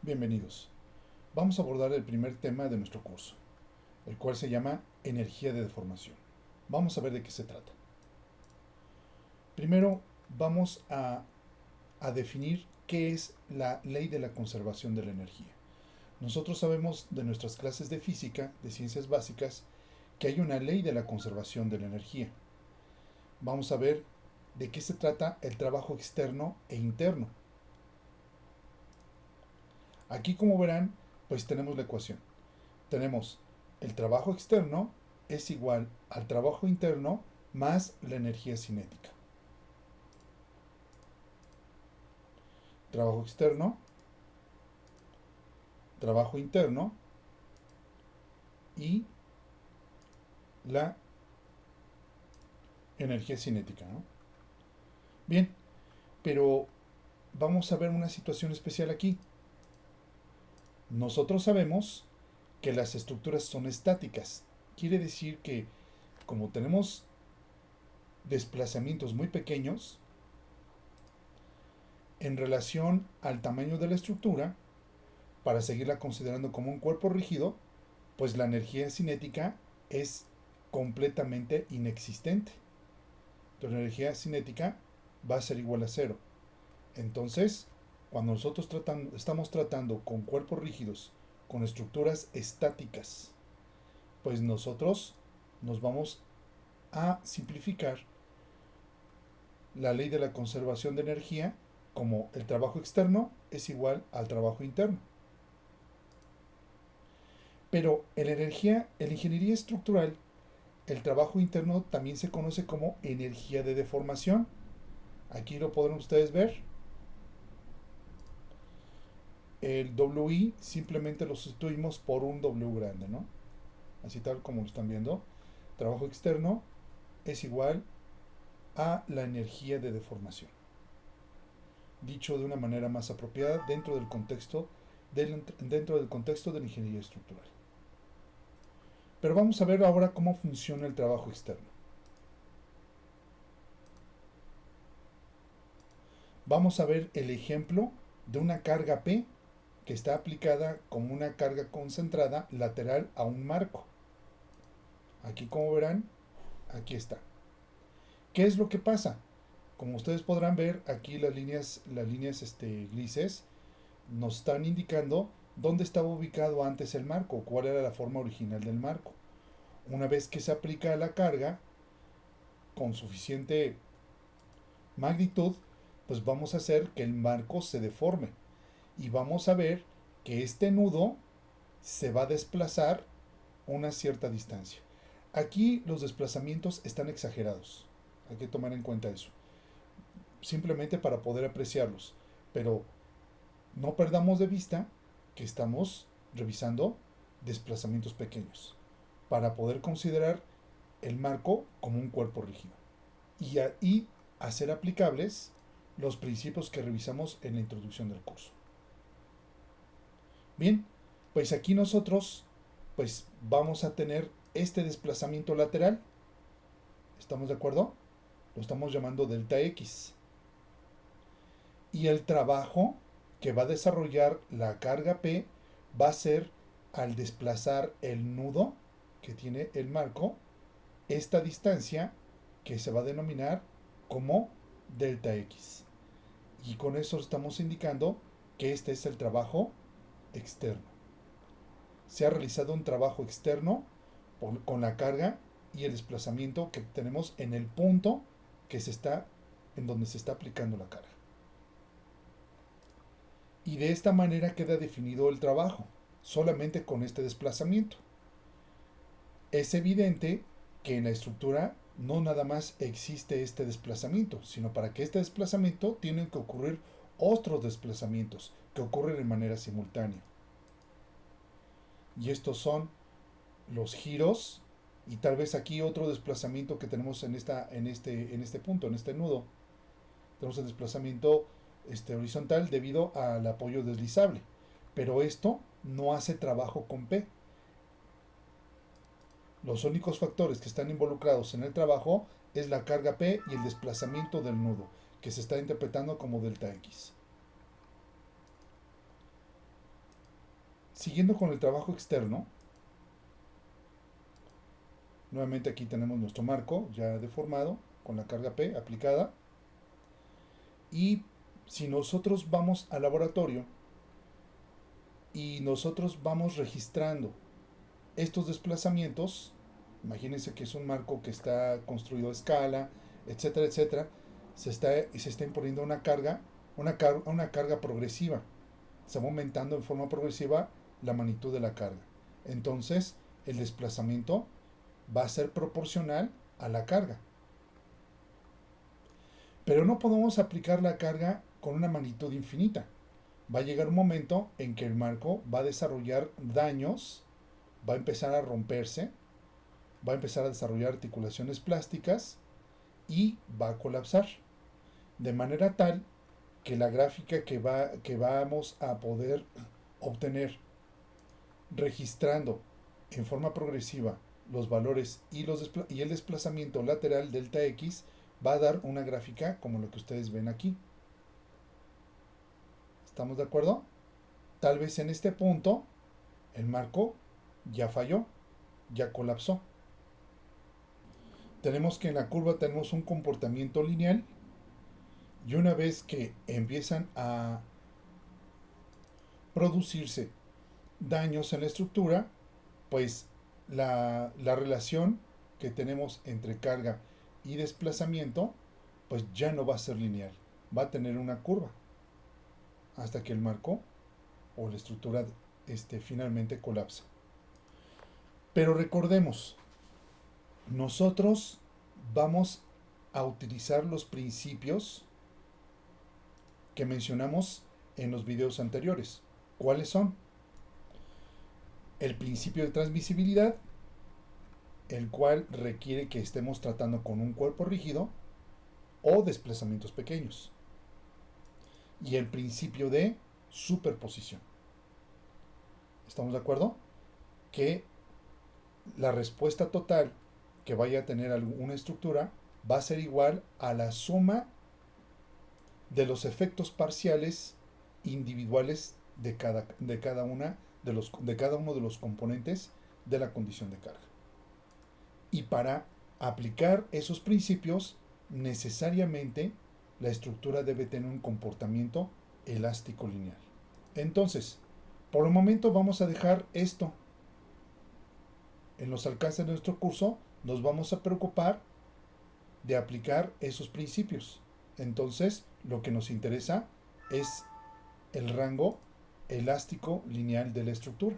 Bienvenidos. Vamos a abordar el primer tema de nuestro curso, el cual se llama energía de deformación. Vamos a ver de qué se trata. Primero vamos a definir qué es la ley de la conservación de la energía. Nosotros sabemos de nuestras clases de física, de ciencias básicas, que hay una ley de la conservación de la energía. Vamos a ver de qué se trata el trabajo externo e interno. Aquí, como verán, pues tenemos la ecuación. Tenemos el trabajo externo es igual al trabajo interno más la energía cinética. Trabajo externo, trabajo interno y la energía cinética, ¿no? Bien, pero vamos a ver una situación especial aquí. Nosotros sabemos que las estructuras son estáticas. Quiere decir que como tenemos desplazamientos muy pequeños, en relación al tamaño de la estructura, para seguirla considerando como un cuerpo rígido, pues la energía cinética es completamente inexistente. Entonces la energía cinética va a ser igual a cero. Entonces, cuando nosotros estamos tratando con cuerpos rígidos, con estructuras estáticas, pues nosotros nos vamos a simplificar la ley de la conservación de energía como el trabajo externo es igual al trabajo interno. Pero en la ingeniería estructural, el trabajo interno también se conoce como energía de deformación. Aquí lo podrán ustedes ver. El WI simplemente lo sustituimos por un W grande, ¿no? Así tal como lo están viendo. Trabajo externo es igual a la energía de deformación. Dicho de una manera más apropiada dentro del contexto de la ingeniería estructural. Pero vamos a ver ahora cómo funciona el trabajo externo. Vamos a ver el ejemplo de una carga P que está aplicada como una carga concentrada lateral a un marco. Aquí, como verán, aquí está. ¿Qué es lo que pasa? Como ustedes podrán ver, aquí las líneas grises nos están indicando dónde estaba ubicado antes el marco, cuál era la forma original del marco. Una vez que se aplica la carga con suficiente magnitud, pues vamos a hacer que el marco se deforme y vamos a ver que este nudo se va a desplazar una cierta distancia. Aquí los desplazamientos están exagerados, hay que tomar en cuenta eso, simplemente para poder apreciarlos, pero no perdamos de vista que estamos revisando desplazamientos pequeños para poder considerar el marco como un cuerpo rígido y hacer aplicables los principios que revisamos en la introducción del curso. Bien, pues aquí nosotros pues vamos a tener este desplazamiento lateral. ¿Estamos de acuerdo? Lo estamos llamando delta X. Y el trabajo que va a desarrollar la carga P va a ser al desplazar el nudo que tiene el marco, esta distancia que se va a denominar como delta X. Y con eso estamos indicando que este es el trabajo externo. Se ha realizado un trabajo externo con la carga y el desplazamiento que tenemos en el punto en donde se está aplicando la carga. Y de esta manera queda definido el trabajo, solamente con este desplazamiento. Es evidente que en la estructura no nada más existe este desplazamiento, sino para que este desplazamiento tienen que ocurrir otros desplazamientos que ocurren de manera simultánea. Y estos son los giros y tal vez aquí otro desplazamiento que tenemos en este punto, en este nudo. Tenemos el desplazamiento horizontal debido al apoyo deslizable. Pero esto no hace trabajo con P. Los únicos factores que están involucrados en el trabajo es la carga P y el desplazamiento del nudo, que se está interpretando como delta X. Siguiendo con el trabajo externo, nuevamente aquí tenemos nuestro marco ya deformado con la carga P aplicada. Y si nosotros vamos al laboratorio y nosotros vamos registrando estos desplazamientos, imagínense que es un marco que está construido a escala, etcétera, etcétera, se está imponiendo una carga progresiva. Se va aumentando en forma progresiva la magnitud de la carga. Entonces, el desplazamiento va a ser proporcional a la carga. Pero no podemos aplicar la carga con una magnitud infinita. Va a llegar un momento en que el marco va a desarrollar daños, va a empezar a romperse, va a empezar a desarrollar articulaciones plásticas y va a colapsar. De manera tal que la gráfica que vamos a poder obtener registrando en forma progresiva los valores y el desplazamiento lateral delta X va a dar una gráfica como lo que ustedes ven aquí. ¿Estamos de acuerdo? Tal vez en este punto el marco ya falló, ya colapsó. Tenemos que en la curva tenemos un comportamiento lineal y una vez que empiezan a producirse daños en la estructura, pues la relación que tenemos entre carga y desplazamiento pues ya no va a ser lineal, va a tener una curva hasta que el marco o la estructura finalmente colapsa. Pero recordemos, nosotros vamos a utilizar los principios que mencionamos en los videos anteriores. ¿Cuáles son? El principio de transmisibilidad, el cual requiere que estemos tratando con un cuerpo rígido o desplazamientos pequeños. Y el principio de superposición. ¿Estamos de acuerdo? Que la respuesta total que vaya a tener alguna estructura va a ser igual a la suma de los efectos parciales individuales de cada uno de los componentes de la condición de carga. Y para aplicar esos principios, necesariamente la estructura debe tener un comportamiento elástico lineal. Entonces, por el momento vamos a dejar esto. En los alcances de nuestro curso nos vamos a preocupar de aplicar esos principios. Entonces, lo que nos interesa es el rango elástico lineal de la estructura,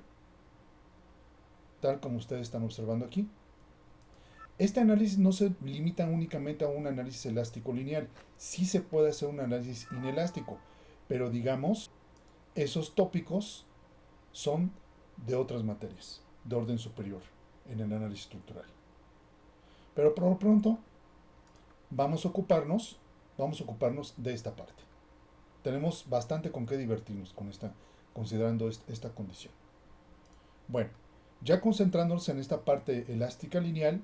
tal como ustedes están observando aquí. Este análisis no se limita únicamente a un análisis elástico lineal, sí se puede hacer un análisis inelástico, pero digamos, esos tópicos son de otras materias, de orden superior, en el análisis estructural. Pero por lo pronto, vamos a ocuparnos de esta parte. Tenemos bastante con qué divertirnos considerando esta condición. Bueno, ya concentrándonos en esta parte elástica lineal,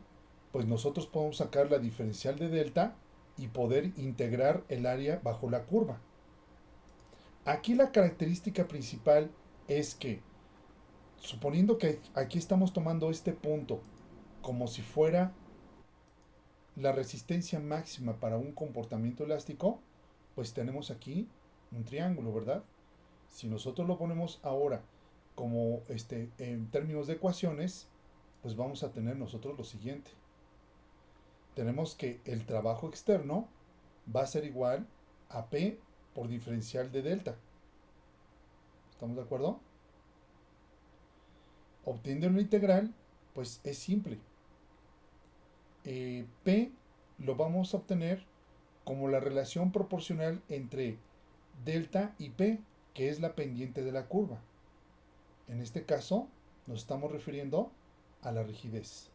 pues nosotros podemos sacar la diferencial de delta y poder integrar el área bajo la curva. Aquí la característica principal es que, suponiendo que aquí estamos tomando este punto como si fuera la resistencia máxima para un comportamiento elástico, pues tenemos aquí un triángulo, ¿verdad? Si nosotros lo ponemos ahora como en términos de ecuaciones, pues vamos a tener nosotros lo siguiente. Tenemos que el trabajo externo va a ser igual a P por diferencial de delta. ¿Estamos de acuerdo? Obteniendo una integral, pues es simple. P lo vamos a obtener como la relación proporcional entre delta y P, que es la pendiente de la curva. En este caso, nos estamos refiriendo a la rigidez.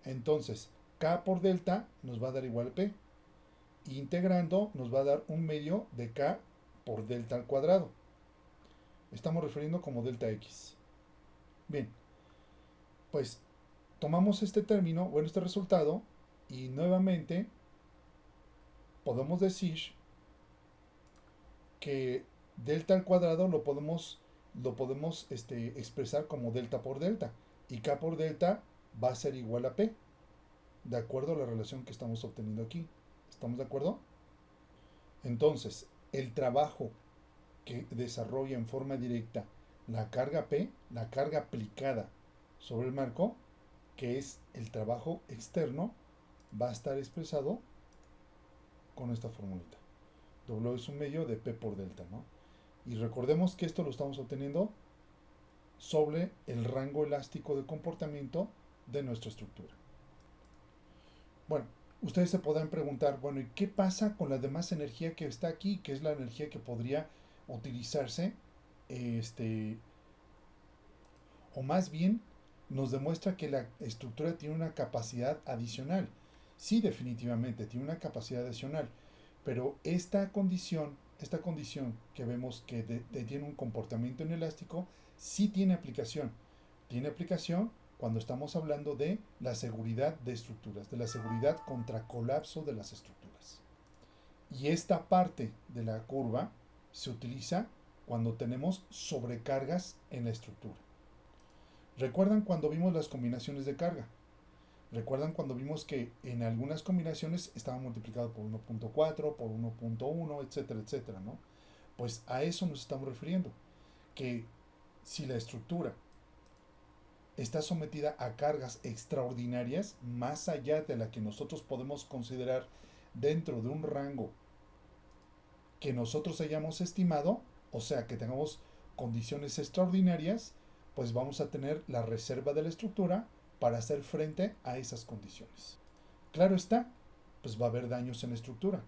Entonces, K por delta nos va a dar igual a P. Integrando nos va a dar un medio de K por delta al cuadrado. Estamos refiriendo como delta X. Bien, pues tomamos este término, bueno, este resultado, y nuevamente podemos decir que delta al cuadrado lo podemos lo podemos expresar como delta por delta. Y K por delta va a ser igual a P, de acuerdo a la relación que estamos obteniendo aquí. ¿Estamos de acuerdo? Entonces, el trabajo que desarrolla en forma directa la carga P, la carga aplicada sobre el marco, que es el trabajo externo, va a estar expresado con esta formulita. W es un medio de P por delta, ¿no? Y recordemos que esto lo estamos obteniendo sobre el rango elástico de comportamiento de nuestra estructura. Bueno, ustedes se podrán preguntar, bueno, ¿y qué pasa con la demás energía que está aquí? Que es la energía que podría utilizarse, o más bien nos demuestra que la estructura tiene una capacidad adicional. Sí, definitivamente, tiene una capacidad adicional, pero esta condición que vemos que tiene un comportamiento inelástico, sí tiene aplicación. Tiene aplicación cuando estamos hablando de la seguridad de estructuras, de la seguridad contra colapso de las estructuras. Y esta parte de la curva se utiliza cuando tenemos sobrecargas en la estructura. ¿Recuerdan cuando vimos las combinaciones de carga? ¿Recuerdan cuando vimos que en algunas combinaciones estaba multiplicado por 1.4, por 1.1, etcétera, etcétera, ¿no? Pues a eso nos estamos refiriendo. Que si la estructura está sometida a cargas extraordinarias, más allá de la que nosotros podemos considerar dentro de un rango que nosotros hayamos estimado, o sea, que tengamos condiciones extraordinarias, pues vamos a tener la reserva de la estructura para hacer frente a esas condiciones. Claro está, pues va a haber daños en la estructura,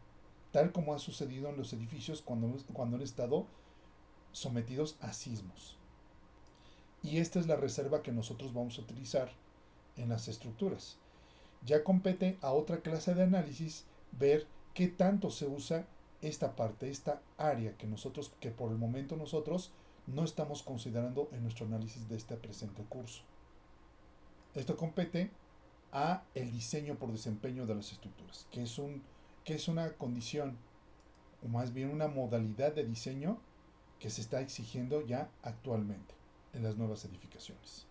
tal como ha sucedido en los edificios cuando han estado sometidos a sismos. Y esta es la reserva que nosotros vamos a utilizar en las estructuras. Ya compete a otra clase de análisis ver qué tanto se usa esta parte, esta área que por el momento nosotros no estamos considerando en nuestro análisis de este presente curso. Esto compete a el diseño por desempeño de las estructuras, que es una condición, o más bien una modalidad de diseño que se está exigiendo ya actualmente en las nuevas edificaciones.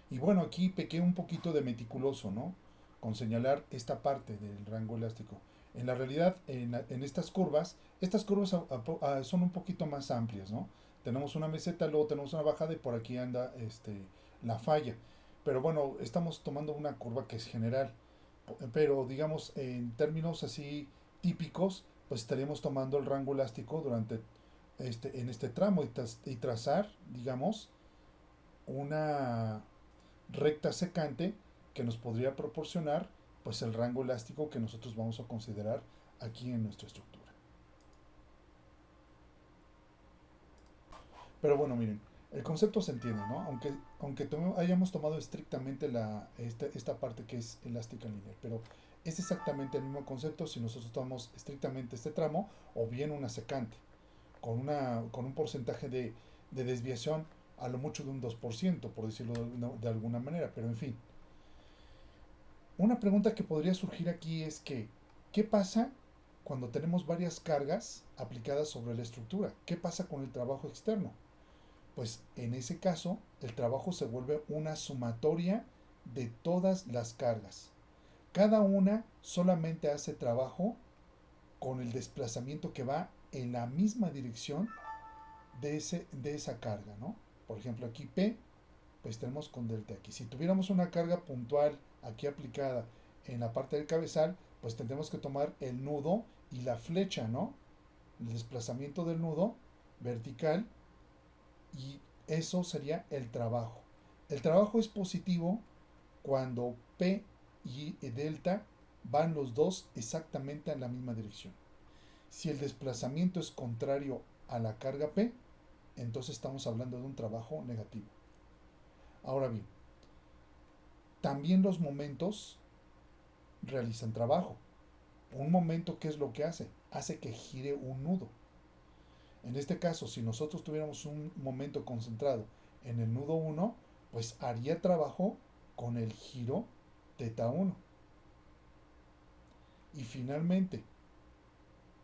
Y bueno, aquí pequé un poquito de meticuloso, ¿no? Con señalar esta parte del rango elástico. En la realidad, en estas curvas son un poquito más amplias, ¿no? Tenemos una meseta, luego tenemos una bajada y por aquí anda la falla. Pero bueno, estamos tomando una curva que es general. Pero digamos, en términos así típicos, pues estaríamos tomando el rango elástico en este tramo y trazar, digamos, una recta secante que nos podría proporcionar pues el rango elástico que nosotros vamos a considerar aquí en nuestra estructura. Pero bueno, miren, el concepto se entiende, ¿no? Aunque hayamos tomado estrictamente esta parte que es elástica lineal, pero es exactamente el mismo concepto si nosotros tomamos estrictamente este tramo o bien una secante, con un porcentaje de desviación a lo mucho de un 2%, por decirlo de alguna manera, pero en fin. Una pregunta que podría surgir aquí es que, ¿qué pasa cuando tenemos varias cargas aplicadas sobre la estructura? ¿Qué pasa con el trabajo externo? Pues en ese caso, el trabajo se vuelve una sumatoria de todas las cargas. Cada una solamente hace trabajo con el desplazamiento que va en la misma dirección de esa carga, ¿no? Por ejemplo, aquí P, pues tenemos con delta aquí. Si tuviéramos una carga puntual aquí aplicada en la parte del cabezal, pues tendremos que tomar el nudo y la flecha, ¿no? El desplazamiento del nudo vertical, y eso sería el trabajo. El trabajo es positivo cuando P y delta van los dos exactamente en la misma dirección. Si el desplazamiento es contrario a la carga P, entonces estamos hablando de un trabajo negativo. Ahora bien, también los momentos realizan trabajo. Un momento, ¿qué es lo que hace? Hace que gire un nudo. En este caso, si nosotros tuviéramos un momento concentrado en el nudo 1, pues haría trabajo con el giro teta 1. Y finalmente,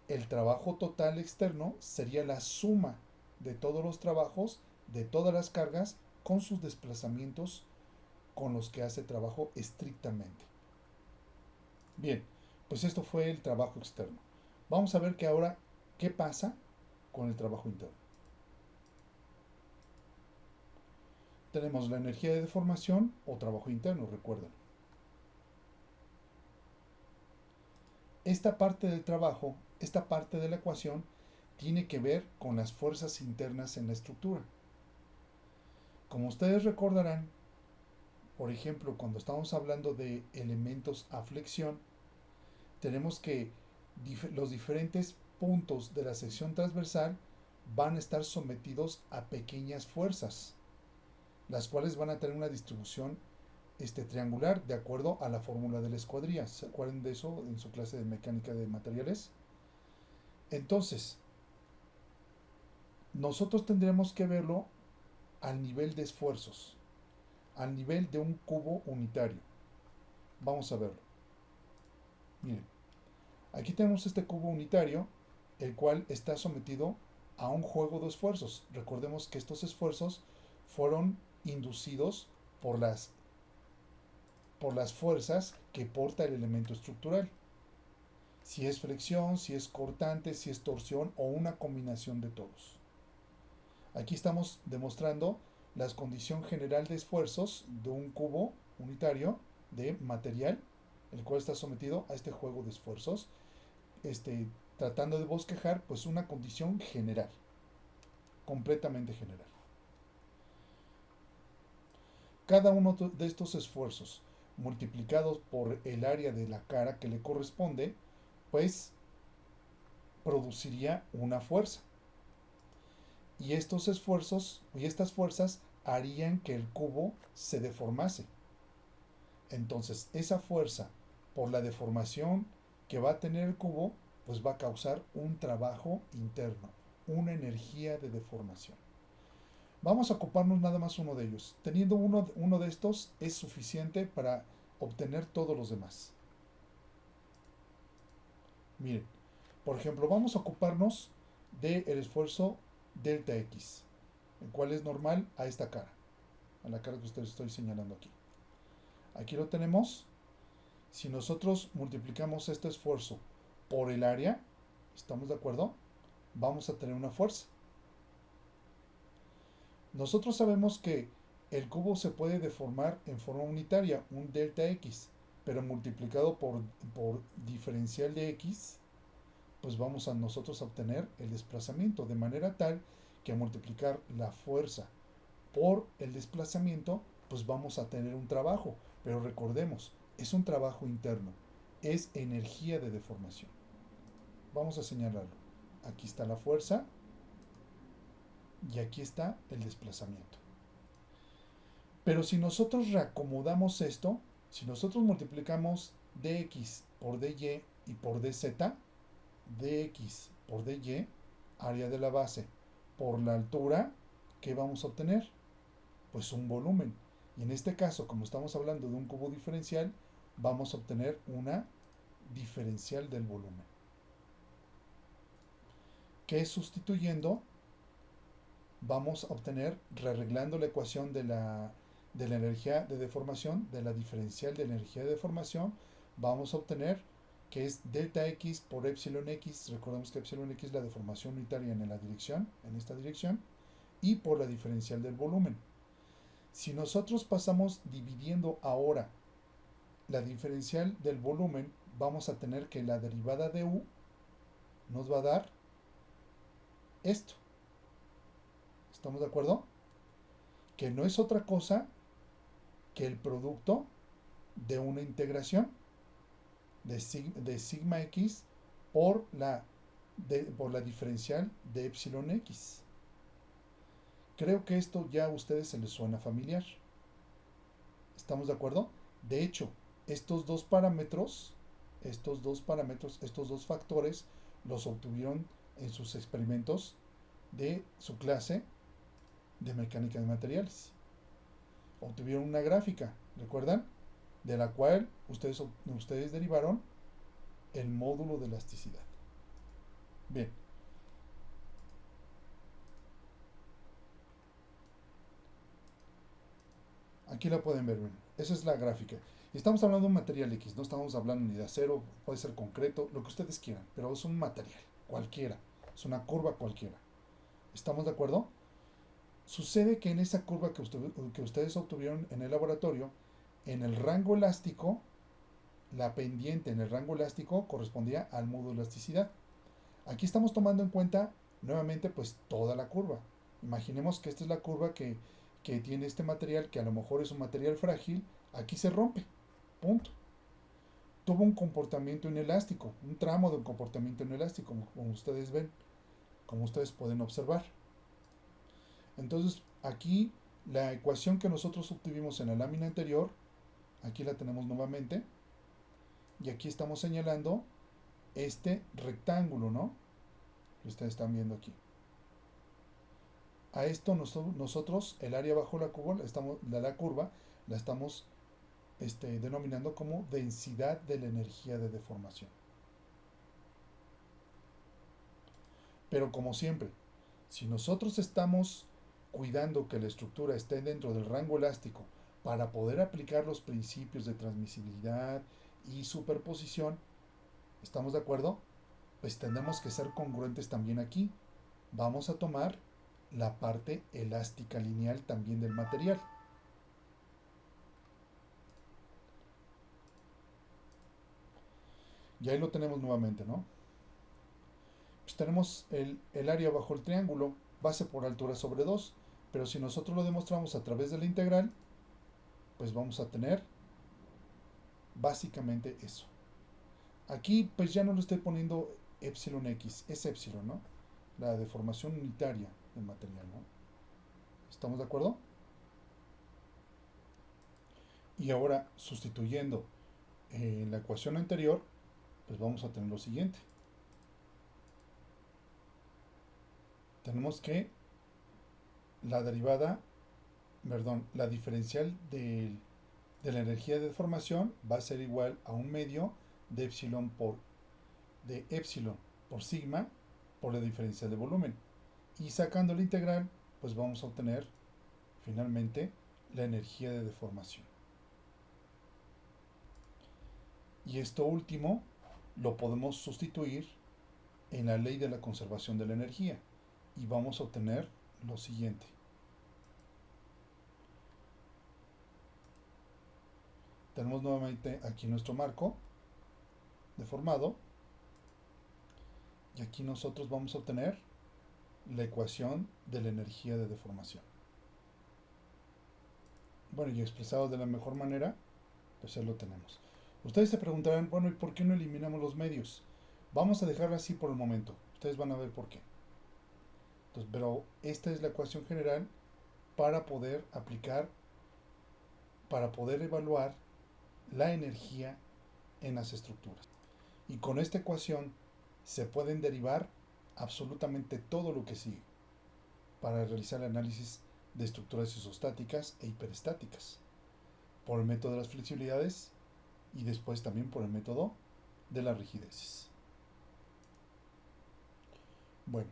el trabajo total externo sería la suma de todos los trabajos, de todas las cargas, con sus desplazamientos con los que hace trabajo estrictamente. Bien, pues esto fue el trabajo externo. Vamos a ver que ahora, ¿qué pasa con el trabajo interno? Tenemos la energía de deformación o trabajo interno, recuerden. Esta parte del trabajo, esta parte de la ecuación, tiene que ver con las fuerzas internas en la estructura. Como ustedes recordarán, por ejemplo, cuando estamos hablando de elementos a flexión, tenemos que los diferentes puntos de la sección transversal van a estar sometidos a pequeñas fuerzas, las cuales van a tener una distribución triangular de acuerdo a la fórmula de la escuadría. ¿Se acuerdan de eso en su clase de mecánica de materiales? Entonces, nosotros tendremos que verlo al nivel de esfuerzos, al nivel de un cubo unitario. Vamos a verlo. Miren, aquí tenemos este cubo unitario, el cual está sometido a un juego de esfuerzos. Recordemos que estos esfuerzos fueron inducidos por las fuerzas que porta el elemento estructural. Si es flexión, si es cortante, si es torsión o una combinación de todos. Aquí estamos demostrando la condición general de esfuerzos de un cubo unitario de material, el cual está sometido a este juego de esfuerzos, tratando de bosquejar pues una condición general, completamente general. Cada uno de estos esfuerzos multiplicados por el área de la cara que le corresponde, pues produciría una fuerza. Y estos esfuerzos y estas fuerzas harían que el cubo se deformase. Entonces, esa fuerza por la deformación que va a tener el cubo, pues va a causar un trabajo interno, una energía de deformación. Vamos a ocuparnos nada más uno de ellos. Teniendo uno de estos es suficiente para obtener todos los demás. Miren, por ejemplo, vamos a ocuparnos del esfuerzo delta X, el cual es normal a esta cara, a la cara que ustedes estoy señalando aquí. Aquí lo tenemos. Si nosotros multiplicamos este esfuerzo por el área, ¿estamos de acuerdo? Vamos a tener una fuerza. Nosotros sabemos que el cubo se puede deformar en forma unitaria, un delta X, pero multiplicado por diferencial de X, pues vamos a nosotros a obtener el desplazamiento, de manera tal que a multiplicar la fuerza por el desplazamiento, pues vamos a tener un trabajo. Pero recordemos, es un trabajo interno, es energía de deformación. Vamos a señalarlo. Aquí está la fuerza y aquí está el desplazamiento. Pero si nosotros reacomodamos esto, si nosotros multiplicamos dx por dy y por dz, dx por dy, área de la base, por la altura, ¿qué vamos a obtener? Pues un volumen. Y en este caso, como estamos hablando de un cubo diferencial, vamos a obtener una diferencial del volumen, que sustituyendo vamos a obtener, rearreglando la ecuación de la energía de deformación, de la diferencial de energía de deformación, vamos a obtener que es delta x por epsilon x. Recordemos que epsilon x es la deformación unitaria en la dirección, en esta dirección, y por la diferencial del volumen. Si nosotros pasamos dividiendo ahora la diferencial del volumen, vamos a tener que la derivada de u nos va a dar esto. ¿Estamos de acuerdo? Que no es otra cosa que el producto de una integración de sigma x por la diferencial de epsilon x. Creo que esto ya a ustedes se les suena familiar. ¿Estamos de acuerdo? De hecho, estos dos parámetros, estos dos factores, los obtuvieron en sus experimentos de su clase de mecánica de materiales. Obtuvieron una gráfica, ¿recuerdan? De la cual ustedes derivaron el módulo de elasticidad. Bien. Aquí la pueden ver, miren. Esa es la gráfica. Y estamos hablando de un material X, no estamos hablando ni de acero, puede ser concreto, lo que ustedes quieran, pero es un material, cualquiera, es una curva cualquiera. ¿Estamos de acuerdo? Sucede que en esa curva que ustedes obtuvieron en el laboratorio, en el rango elástico, la pendiente en el rango elástico correspondía al modo de elasticidad. Aquí estamos tomando en cuenta nuevamente pues toda la curva. Imaginemos que esta es la curva que tiene este material, que a lo mejor es un material frágil, aquí se rompe, punto. Tuvo un comportamiento inelástico, un tramo de un comportamiento inelástico, como ustedes ven, como ustedes pueden observar. Entonces, aquí la ecuación que nosotros obtuvimos en la lámina anterior, aquí la tenemos nuevamente, y aquí estamos señalando este rectángulo, ¿no? Que ustedes están viendo aquí. A esto nosotros, el área bajo la curva, la estamos denominando como densidad de la energía de deformación. Pero como siempre, si nosotros estamos cuidando que la estructura esté dentro del rango elástico para poder aplicar los principios de transmisibilidad y superposición, ¿estamos de acuerdo? Pues tenemos que ser congruentes también aquí. Vamos a tomar la parte elástica lineal también del material. Y ahí lo tenemos nuevamente, ¿no? Pues tenemos el área bajo el triángulo, base por altura sobre 2, pero si nosotros lo demostramos a través de la integral, pues vamos a tener básicamente eso. Aquí pues ya no lo estoy poniendo epsilon x, es epsilon, ¿no? La deformación unitaria del material, ¿no? ¿Estamos de acuerdo? Y ahora, sustituyendo en la ecuación anterior, pues vamos a tener lo siguiente. Tenemos que la derivada, perdón, la diferencial de la energía de deformación va a ser igual a un medio de epsilon por sigma por la diferencial de volumen. Y sacando la integral, pues vamos a obtener finalmente la energía de deformación. Y esto último lo podemos sustituir en la ley de la conservación de la energía y vamos a obtener lo siguiente. Tenemos nuevamente aquí nuestro marco deformado y aquí nosotros vamos a obtener la ecuación de la energía de deformación. Bueno, y expresado de la mejor manera, pues ya lo tenemos. Ustedes se preguntarán, bueno, ¿y por qué no eliminamos los medios? Vamos a dejarlo así por el momento. Ustedes van a ver por qué. Entonces, pero esta es la ecuación general para poder aplicar, para poder evaluar la energía en las estructuras. Y con esta ecuación se pueden derivar absolutamente todo lo que sigue para realizar el análisis de estructuras isostáticas e hiperestáticas por el método de las flexibilidades y después también por el método de las rigideces. Bueno,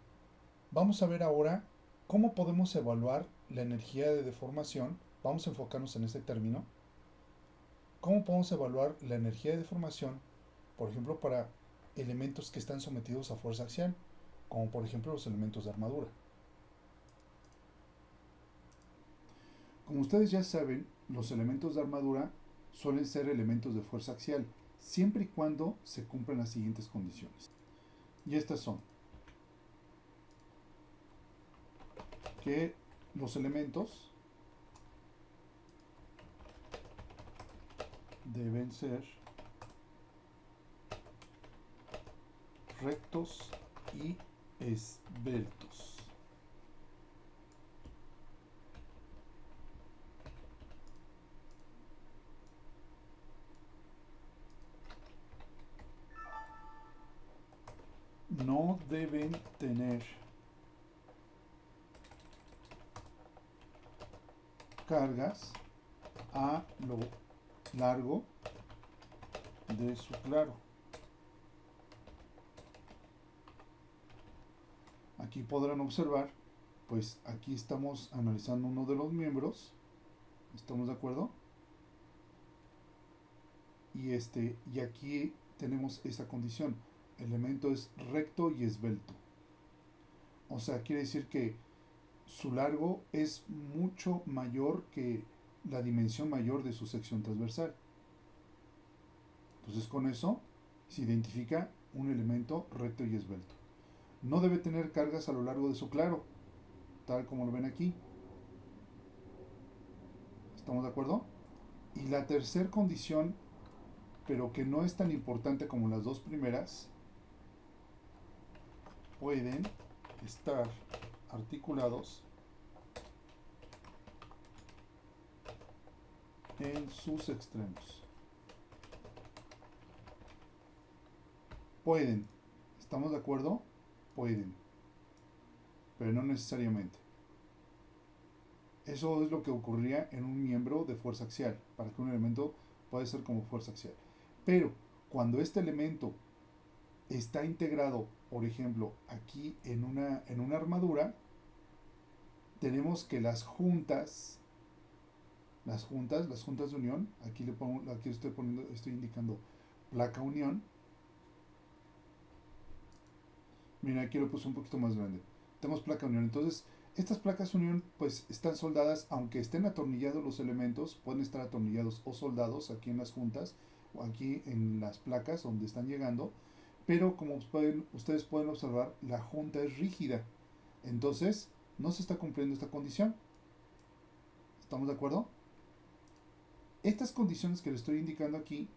vamos a ver ahora cómo podemos evaluar la energía de deformación. Vamos a enfocarnos en este término. ¿Cómo podemos evaluar la energía de deformación, por ejemplo, para elementos que están sometidos a fuerza axial, como por ejemplo los elementos de armadura? Como ustedes ya saben, los elementos de armadura suelen ser elementos de fuerza axial, siempre y cuando se cumplan las siguientes condiciones. Y estas son que los elementos deben ser rectos y esbeltos. No deben tener cargas a lo largo de su claro. Aquí podrán observar, pues aquí estamos analizando uno de los miembros ¿Estamos de acuerdo? Y aquí tenemos esa condición. El elemento es recto y esbelto. O sea, quiere decir que su largo es mucho mayor que la dimensión mayor de su sección transversal. Entonces con eso se identifica un elemento recto y esbelto. No debe tener cargas a lo largo de su claro, tal como lo ven aquí. ¿Estamos de acuerdo? Y la tercera condición, pero que no es tan importante como las dos primeras, pueden estar articulados en sus extremos. Pueden, ¿estamos de acuerdo? Pueden, pero no necesariamente. Eso es lo que ocurriría en un miembro de fuerza axial, para que un elemento pueda ser como fuerza axial. Pero cuando este elemento está integrado, por ejemplo, aquí en una armadura, tenemos que las juntas de unión, aquí estoy indicando placa unión. Mira, aquí lo puse un poquito más grande. Tenemos placa unión. Entonces, estas placas unión pues están soldadas, aunque estén atornillados los elementos, pueden estar atornillados o soldados aquí en las juntas o aquí en las placas donde están llegando, pero como ustedes pueden observar, la junta es rígida. Entonces, no se está cumpliendo esta condición. ¿Estamos de acuerdo? Estas condiciones que les estoy indicando aquí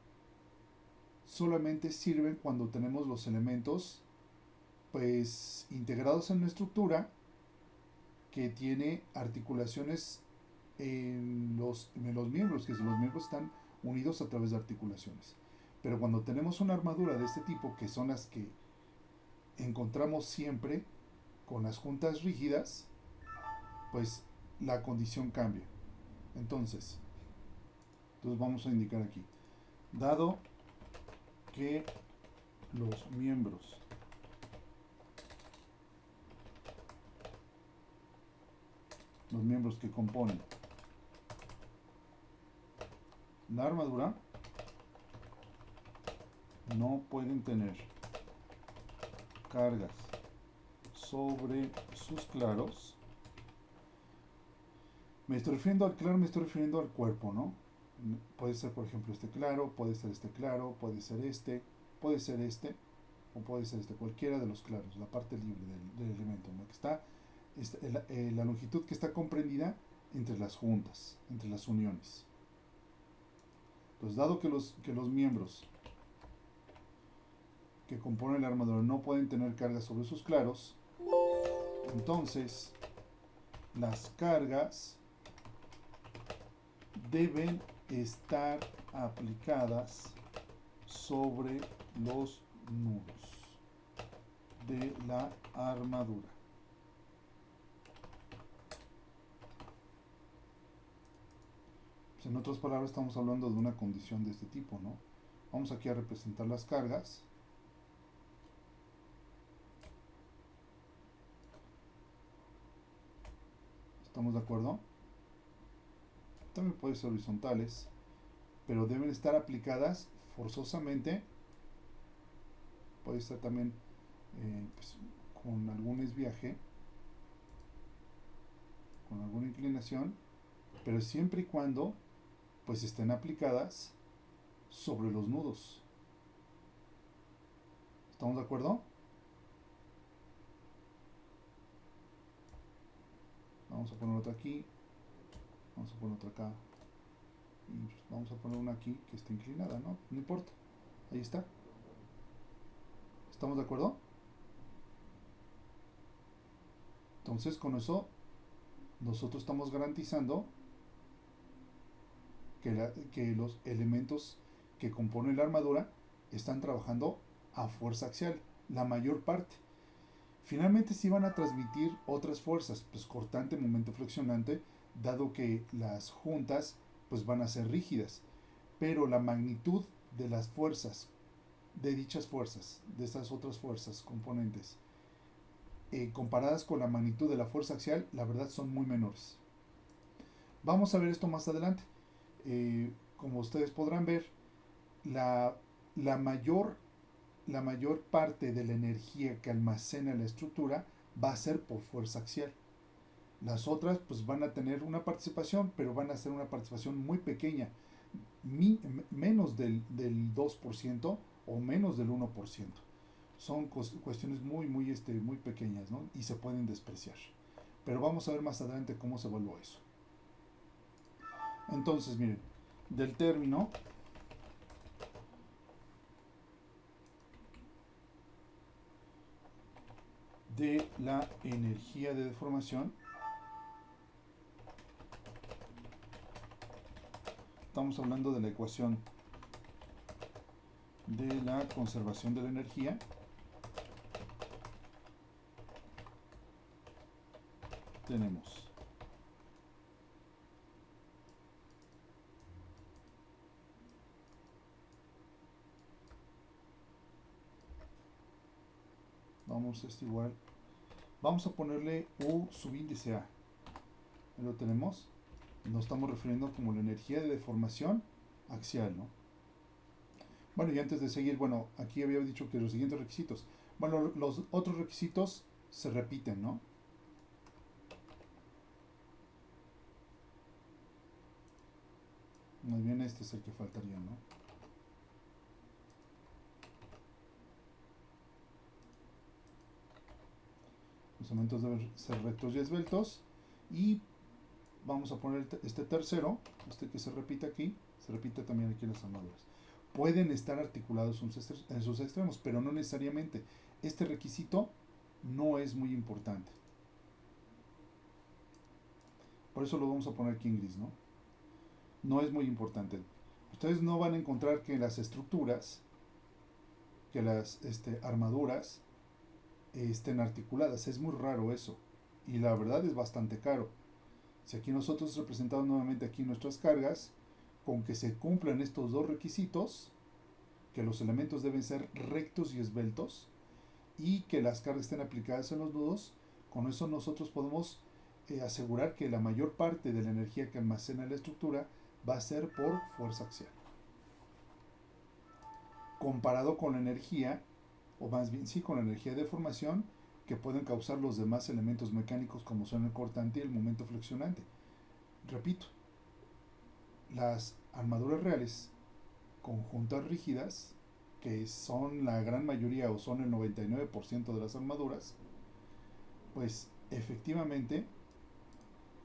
solamente sirven cuando tenemos los elementos pues integrados en una estructura que tiene articulaciones en los miembros, que los miembros están unidos a través de articulaciones. Pero cuando tenemos una armadura de este tipo, que son las que encontramos siempre con las juntas rígidas, pues la condición cambia. Entonces vamos a indicar aquí, dado que los miembros que componen la armadura no pueden tener cargas sobre sus claros. Me estoy refiriendo al claro, me estoy refiriendo al cuerpo, ¿no? Puede ser, por ejemplo, este claro, puede ser este claro, puede ser este, o puede ser este, cualquiera de los claros, la parte libre del elemento, ¿no? Que está la longitud que está comprendida entre las juntas, entre las uniones. Entonces, dado que los miembros que componen la armadura no pueden tener cargas sobre sus claros, entonces las cargas deben estar aplicadas sobre los nudos de la armadura. Pues en otras palabras, estamos hablando de una condición de este tipo, ¿no? Vamos aquí a representar las cargas. ¿Estamos de acuerdo? También pueden ser horizontales, pero deben estar aplicadas forzosamente. Puede estar también pues, con algún desviaje, con alguna inclinación, pero siempre y cuando pues estén aplicadas sobre los nudos. ¿Estamos de acuerdo? Vamos a poner otra aquí, vamos a poner otra acá y vamos a poner una aquí que esté inclinada, ¿no? No importa, ahí está. ¿Estamos de acuerdo? Entonces con eso nosotros estamos garantizando que los elementos que componen la armadura están trabajando a fuerza axial, la mayor parte. Finalmente sí van a transmitir otras fuerzas, pues cortante, momento flexionante, dado que las juntas pues van a ser rígidas, pero la magnitud de las fuerzas, de dichas fuerzas, de estas otras fuerzas componentes, comparadas con la magnitud de la fuerza axial, la verdad son muy menores. Vamos a ver esto más adelante. Como ustedes podrán ver, la, la, mayor, la mayor parte de la energía que almacena la estructura va a ser por fuerza axial. Las otras pues van a tener una participación, pero van a ser una participación muy pequeña, menos del 2% o menos del 1%. Son cuestiones muy pequeñas, ¿no? Y se pueden despreciar. Pero vamos a ver más adelante cómo se evaluó eso. Entonces, miren, del término de la energía de deformación, estamos hablando de la ecuación de la conservación de la energía. Tenemos vamos a ponerle U subíndice A. Lo tenemos. Nos estamos refiriendo como la energía de deformación axial, ¿no? Bueno, y antes de seguir, bueno, aquí había dicho que los siguientes requisitos. Bueno, los otros requisitos se repiten, ¿no? Más bien este es el que faltaría, ¿no? Los elementos deben ser rectos y esbeltos. Y vamos a poner este tercero, este que se repite aquí, se repite también aquí en las armaduras. Pueden estar articulados en sus extremos, pero no necesariamente. Este requisito no es muy importante. Por eso lo vamos a poner aquí en gris, ¿no? No es muy importante. Ustedes no van a encontrar que las estructuras, que las armaduras estén articuladas. Es muy raro eso. Y la verdad es bastante caro. Si aquí nosotros representamos nuevamente aquí nuestras cargas, con que se cumplan estos dos requisitos, que los elementos deben ser rectos y esbeltos, y que las cargas estén aplicadas en los nudos, con eso nosotros podemos asegurar que la mayor parte de la energía que almacena la estructura va a ser por fuerza axial. Comparado con la energía, o más bien sí, con la energía de deformación que pueden causar los demás elementos mecánicos como son el cortante y el momento flexionante. Repito, las armaduras reales, conjuntas rígidas, que son la gran mayoría o son el 99% de las armaduras, pues efectivamente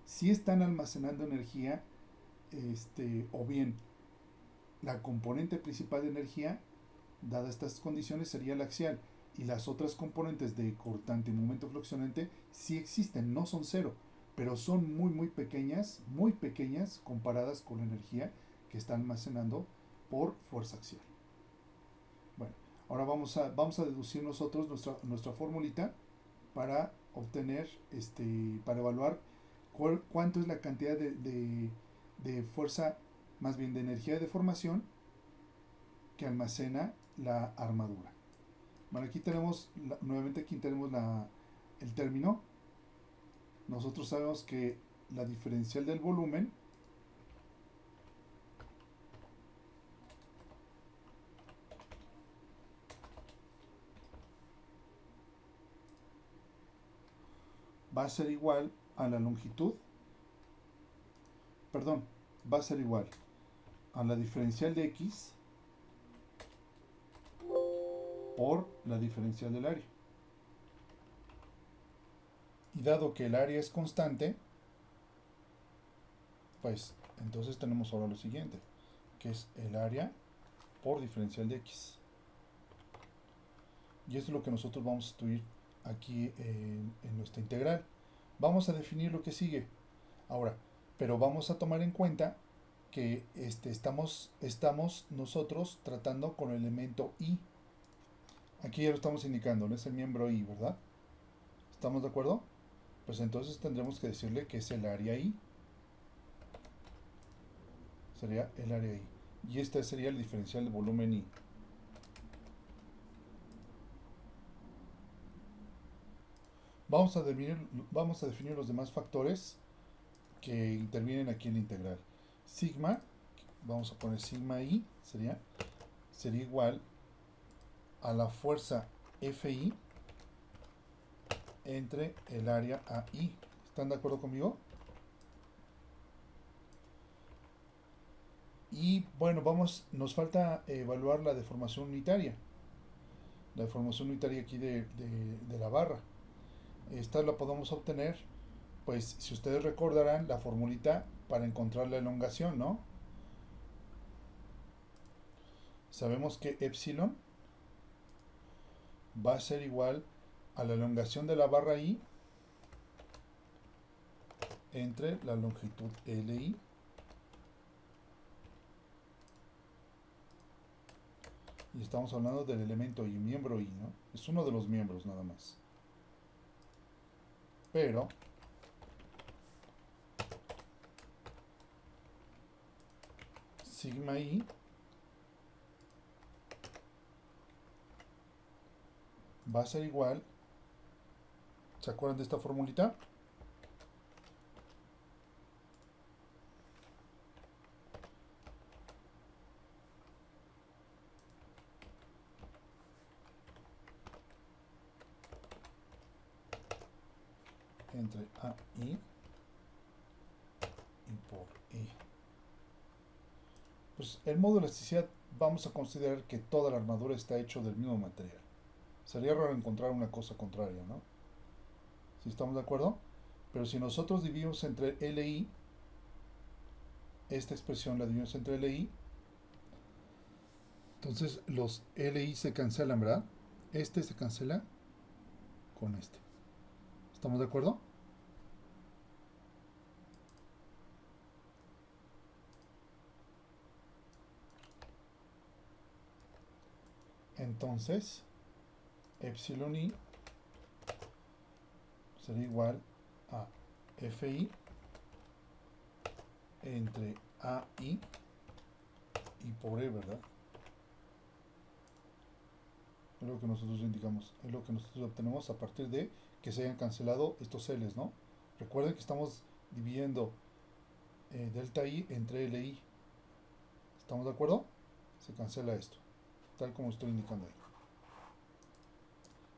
sí están almacenando energía, o bien la componente principal de energía, dadas estas condiciones, sería la axial, y las otras componentes de cortante y momento flexionante sí existen, no son cero, pero son muy pequeñas comparadas con la energía que está almacenando por fuerza axial. Bueno, ahora vamos a deducir nosotros nuestra formulita para obtener, para evaluar cuánto es la cantidad de fuerza, más bien de energía de deformación que almacena la armadura. Bueno, aquí tenemos, nuevamente aquí tenemos el término. Nosotros sabemos que la diferencial del volumen va a ser igual a la longitud, perdón, va a ser igual a la diferencial de X por la diferencial del área. Y dado que el área es constante, pues entonces tenemos ahora lo siguiente, que es el área por diferencial de X. Y esto es lo que nosotros vamos a estudiar aquí en nuestra integral. Vamos a definir lo que sigue ahora, pero vamos a tomar en cuenta que estamos nosotros tratando con el elemento I. Aquí ya lo estamos indicando, no es el miembro I, ¿verdad? ¿Estamos de acuerdo? Pues entonces tendremos que decirle que es el área I. Sería el área I. Y este sería el diferencial de volumen I. Vamos a definir los demás factores que intervienen aquí en la integral. Sigma, vamos a poner sigma i, sería igual a la fuerza Fi entre el área AI. ¿Están de acuerdo conmigo? Y bueno, nos falta evaluar la deformación unitaria. La deformación unitaria aquí de la barra. Esta la podemos obtener, pues si ustedes recordarán la formulita para encontrar la elongación, ¿no? Sabemos que epsilon va a ser igual a la elongación de la barra I entre la longitud LI y estamos hablando del elemento I, miembro I, ¿no? Es uno de los miembros nada más. Pero sigma I va a ser igual, ¿se acuerdan de esta formulita? Entre AI y por I. Pues el modo de elasticidad vamos a considerar que toda la armadura está hecho del mismo material. Sería raro encontrar una cosa contraria, ¿no? ¿Sí estamos de acuerdo? Pero si nosotros dividimos entre LI, esta expresión la dividimos entre LI, entonces los LI se cancelan, ¿verdad? Este se cancela con este. ¿Estamos de acuerdo? Entonces, epsilon i sería igual a Fi entre AI y por E, ¿verdad? Es lo que nosotros indicamos, es lo que nosotros obtenemos a partir de que se hayan cancelado estos L's, ¿no? Recuerden que estamos dividiendo delta I entre LI. ¿Estamos de acuerdo? Se cancela esto, tal como estoy indicando ahí.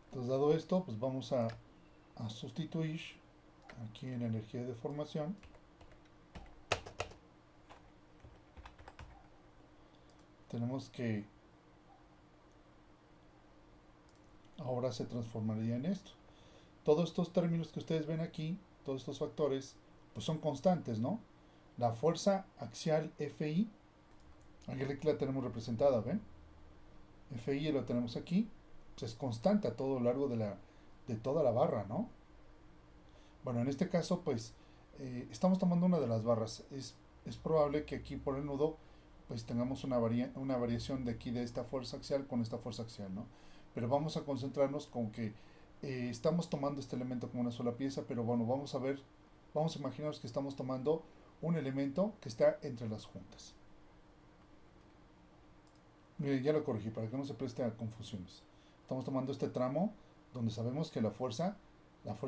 Entonces, dado esto, pues vamos a sustituir aquí en energía de deformación. Tenemos que ahora se transformaría en esto. Todos estos términos que ustedes ven aquí, todos estos factores, pues son constantes, ¿no? La fuerza axial Fi, aquí la tenemos representada, ¿ven? Fi lo tenemos aquí, pues es constante a todo lo largo de toda la barra, ¿no? Bueno, en este caso, pues, estamos tomando una de las barras. Es probable que aquí por el nudo, pues tengamos una variación de aquí de esta fuerza axial con esta fuerza axial, ¿no? Pero vamos a concentrarnos con que estamos tomando este elemento como una sola pieza, pero bueno, vamos a imaginarnos que estamos tomando un elemento que está entre las juntas. Miren, ya lo corregí para que no se preste a confusiones. Estamos tomando este tramo donde sabemos que la fuerza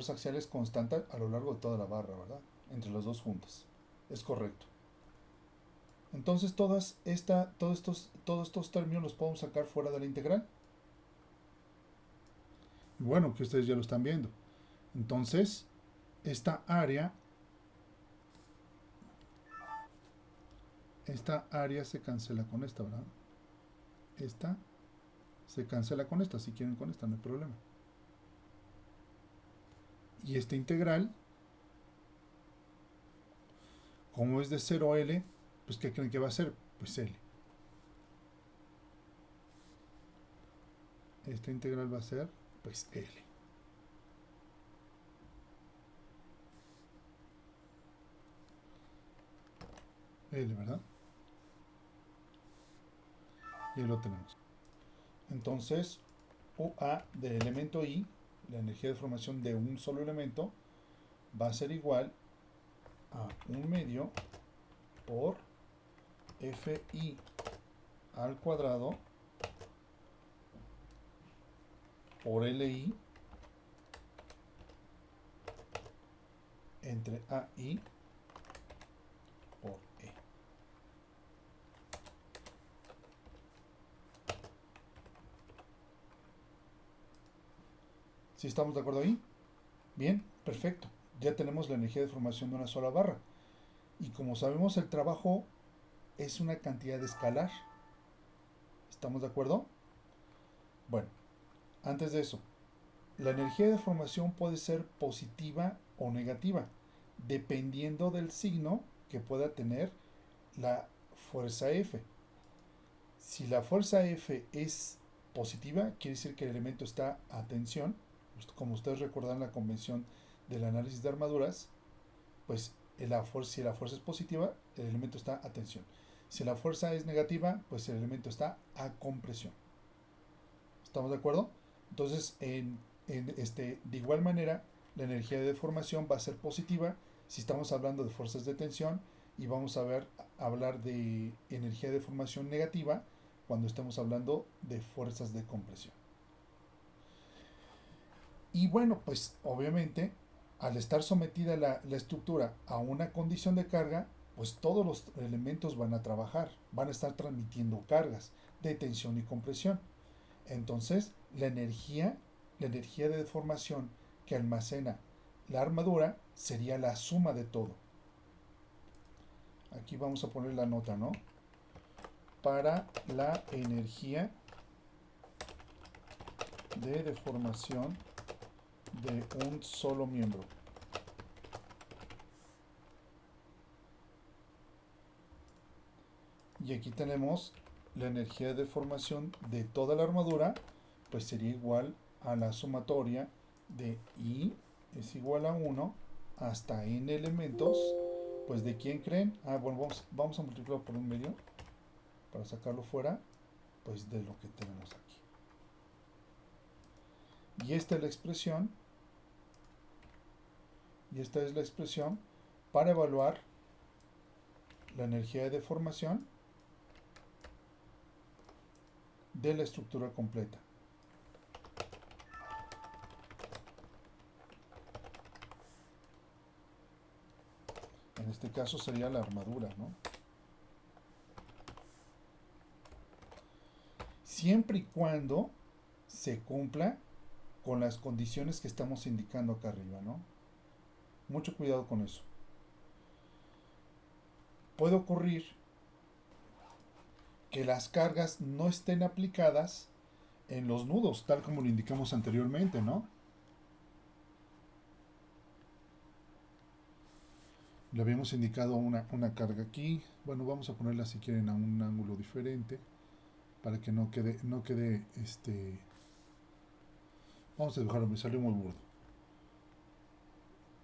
axial es constante a lo largo de toda la barra, ¿verdad? Entre las dos juntas. Es correcto. Entonces todos estos términos los podemos sacar fuera de la integral. Y bueno, que ustedes ya lo están viendo. Entonces, esta área se cancela con esta, ¿verdad? Esta se cancela con esta, si quieren con esta, no hay problema. Y esta integral, como es de 0L, pues ¿qué creen que va a ser? Pues L. Esta integral va a ser, pues L. L, ¿verdad? Y ahí lo tenemos. Entonces, UA del elemento I, la energía de formación de un solo elemento, va a ser igual a 1/2 por Fi al cuadrado por Li entre AI ¿Sí estamos de acuerdo ahí? Bien, perfecto. Ya tenemos la energía de formación de una sola barra. Y como sabemos, el trabajo es una cantidad escalar. ¿Estamos de acuerdo? Bueno, antes de eso, la energía de formación puede ser positiva o negativa, dependiendo del signo que pueda tener la fuerza F. Si la fuerza F es positiva, quiere decir que el elemento está a tensión. Como ustedes recordan la convención del análisis de armaduras, pues si la fuerza es positiva, el elemento está a tensión. Si la fuerza es negativa, pues el elemento está a compresión. ¿Estamos de acuerdo? Entonces, de igual manera, la energía de deformación va a ser positiva si estamos hablando de fuerzas de tensión, y vamos a hablar de energía de deformación negativa cuando estemos hablando de fuerzas de compresión. Y bueno, pues obviamente, al estar sometida la estructura a una condición de carga, pues todos los elementos van a trabajar, van a estar transmitiendo cargas de tensión y compresión. Entonces, la energía de deformación que almacena la armadura sería la suma de todo. Aquí vamos a poner la nota, ¿no? Para la energía de deformación de un solo miembro. Y aquí tenemos la energía de deformación de toda la armadura, pues sería igual a la sumatoria de I es igual a 1 hasta n elementos. Pues ¿de quién creen? Bueno, vamos a multiplicarlo por un medio para sacarlo fuera, pues de lo que tenemos aquí. Y esta es la expresión, para evaluar la energía de deformación de la estructura completa. En este caso sería la armadura, ¿no? Siempre y cuando se cumpla con las condiciones que estamos indicando acá arriba, ¿no? Mucho cuidado con eso. Puede ocurrir que las cargas no estén aplicadas en los nudos, tal como lo indicamos anteriormente, ¿no? Le habíamos indicado una carga aquí. Bueno, vamos a ponerla si quieren a un ángulo diferente para que no quede, vamos a dibujarlo, me salió muy burdo.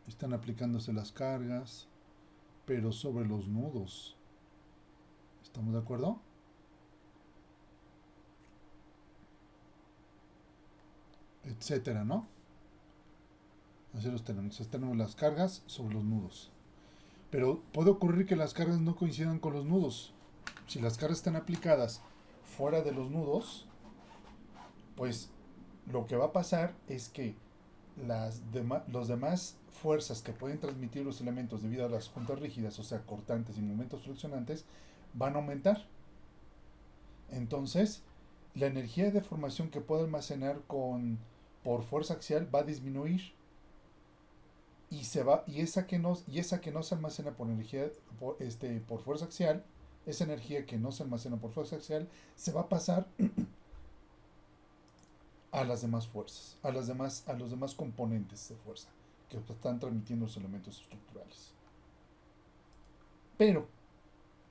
Están aplicándose las cargas, pero sobre los nudos. ¿Estamos de acuerdo? Etcétera, ¿no? Así los tenemos. Entonces tenemos las cargas sobre los nudos. Pero puede ocurrir que las cargas no coincidan con los nudos. Si las cargas están aplicadas fuera de los nudos, pues lo que va a pasar es que los demás fuerzas que pueden transmitir los elementos debido a las juntas rígidas, o sea, cortantes y momentos flexionantes, van a aumentar. Entonces, la energía de deformación que puede almacenar por fuerza axial va a disminuir, y esa que no se almacena por fuerza axial, esa energía que no se almacena por fuerza axial se va a pasar a las demás fuerzas, a los demás componentes de fuerza que están transmitiendo los elementos estructurales. Pero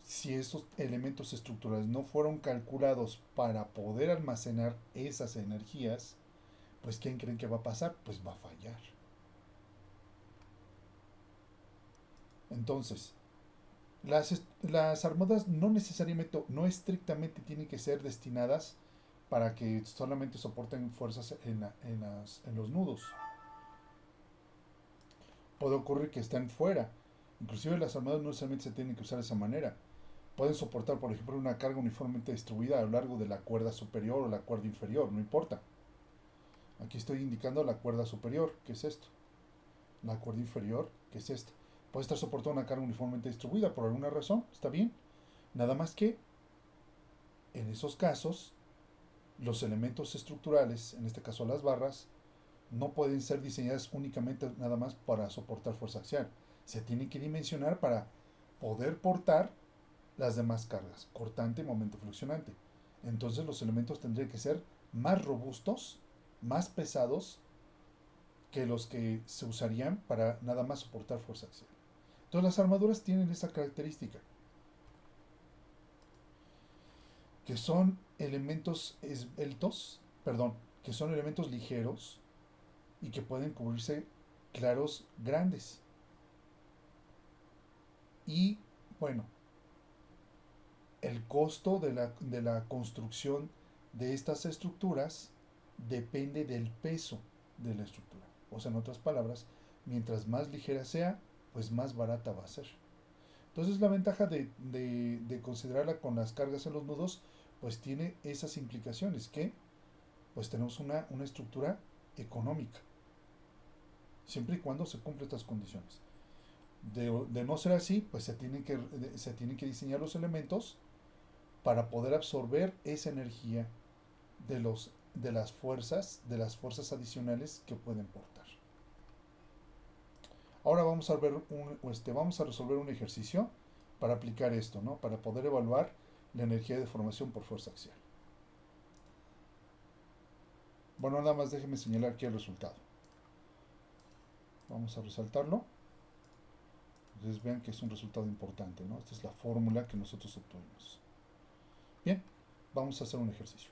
si esos elementos estructurales no fueron calculados para poder almacenar esas energías, pues ¿quién creen que va a pasar? Pues va a fallar. Entonces, las armaduras no estrictamente tienen que ser destinadas para que solamente soporten fuerzas en los nudos. Puede ocurrir que estén fuera. Inclusive las armaduras no necesariamente se tienen que usar de esa manera. Pueden soportar, por ejemplo, una carga uniformemente distribuida a lo largo de la cuerda superior o la cuerda inferior, no importa. Aquí estoy indicando la cuerda superior, que es esto. La cuerda inferior, que es esta. Puede estar soportando una carga uniformemente distribuida por alguna razón, está bien. Nada más que, en esos casos, los elementos estructurales, en este caso las barras, no pueden ser diseñadas únicamente nada más para soportar fuerza axial. Se tienen que dimensionar para poder portar las demás cargas, cortante y momento flexionante. Entonces los elementos tendrían que ser más robustos, más pesados que los que se usarían para nada más soportar fuerza axial. Entonces las armaduras tienen esa característica, que son elementos esbeltos, perdón, que son elementos ligeros y que pueden cubrirse claros grandes. Y bueno, el costo de la construcción de estas estructuras depende del peso de la estructura. O sea, en otras palabras, mientras más ligera sea, pues más barata va a ser. Entonces la ventaja de considerarla con las cargas en los nudos, pues tiene esas implicaciones que pues tenemos una estructura económica, siempre y cuando se cumplen estas condiciones. De no ser así, pues se tienen que diseñar los elementos para poder absorber esa energía de las fuerzas adicionales que pueden portar. Ahora vamos a resolver un ejercicio para aplicar esto, ¿no? Para poder evaluar la energía de deformación por fuerza axial. Bueno, nada más déjenme señalar aquí el resultado. Vamos a resaltarlo. Ustedes vean que es un resultado importante, ¿no? Esta es la fórmula que nosotros obtuvimos. Bien, vamos a hacer un ejercicio.